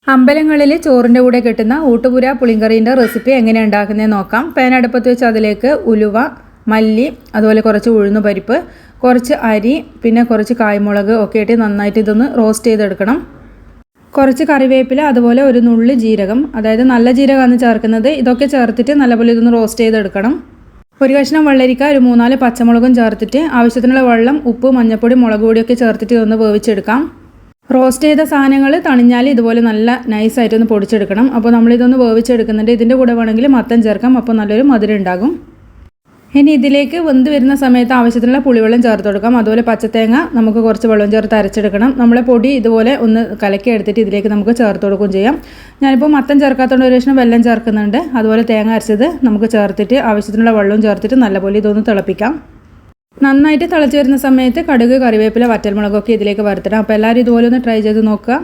അമ്പലങ്ങളിൽ ചോറിൻ്റെ കൂടെ കിട്ടുന്ന ഊട്ടുപുര പുളിങ്കറീൻ്റെ റെസിപ്പി എങ്ങനെയാണ് ഉണ്ടാക്കുന്നതെന്ന് നോക്കാം. പാൻ അടുപ്പത്ത് വെച്ച് അതിലേക്ക് ഉലുവ, മല്ലി, അതുപോലെ കുറച്ച് ഉഴുന്നുപരിപ്പ്, കുറച്ച് അരി, പിന്നെ കുറച്ച് കായ്മുളക് ഒക്കെ ഇട്ട് നന്നായിട്ട് ഇതൊന്ന് റോസ്റ്റ് ചെയ്തെടുക്കണം. കുറച്ച് കറിവേപ്പില, അതുപോലെ ഒരു നുള്ളി ജീരകം, അതായത് നല്ല ജീരകമാണ് ചേർക്കുന്നത്. ഇതൊക്കെ ചേർത്തിട്ട് നല്ലപോലെ ഇതൊന്ന് റോസ്റ്റ് ചെയ്തെടുക്കണം. ഒരു കഷ്ണം വെള്ളരിക്ക, ഒരു 3-4 പച്ചമുളകും ചേർത്തിട്ട് ആവശ്യത്തിനുള്ള വെള്ളം, ഉപ്പ്, മഞ്ഞൾപ്പൊടി, മുളക് പൊടിയൊക്കെ ചേർത്തിട്ട് ഇതൊന്ന് വേവിച്ചെടുക്കാം. റോസ്റ്റ് ചെയ്ത സാധനങ്ങൾ തണിഞ്ഞാൽ ഇതുപോലെ നല്ല നൈസായിട്ടൊന്ന് പൊടിച്ചെടുക്കണം. അപ്പോൾ നമ്മളിതൊന്ന് വേവിച്ചെടുക്കുന്നുണ്ട്. ഇതിൻ്റെ കൂടെ വേണമെങ്കിൽ മത്തൻ ചേർക്കാം, അപ്പോൾ നല്ലൊരു മധുരം ഉണ്ടാകും. ഇനി ഇതിലേക്ക് വെന്ത് വരുന്ന സമയത്ത് ആവശ്യത്തിനുള്ള പുളിവെള്ളം ചേർത്ത് കൊടുക്കാം. അതുപോലെ പച്ചത്തേങ്ങ നമുക്ക് കുറച്ച് വെള്ളം ചേർത്ത് അരച്ചെടുക്കണം. നമ്മളെ പൊടി ഇതുപോലെ ഒന്ന് കലക്കി എടുത്തിട്ട് ഇതിലേക്ക് നമുക്ക് ചേർത്ത് കൊടുക്കുകയും ചെയ്യാം. ഞാനിപ്പോൾ മത്തൻ ചേർക്കാത്തതുകൊണ്ട് ഒരു കഷ്ണം വെള്ളം ചേർക്കുന്നുണ്ട്. അതുപോലെ തേങ്ങ അരച്ചത് നമുക്ക് ചേർത്തിട്ട് ആവശ്യത്തിനുള്ള വെള്ളവും ചേർത്തിട്ട് നല്ലപോലെ ഇതൊന്ന് തിളപ്പിക്കാം. നന്നായിട്ട് തിളച്ച് വരുന്ന സമയത്ത് കടുക്, കറിവേപ്പില, വറ്റൽമുളകൊക്കെ ഇതിലേക്ക് വറുത്തിടാം. അപ്പോൾ എല്ലാവരും ഇതുപോലെ ഒന്ന് ട്രൈ ചെയ്ത് നോക്കുക.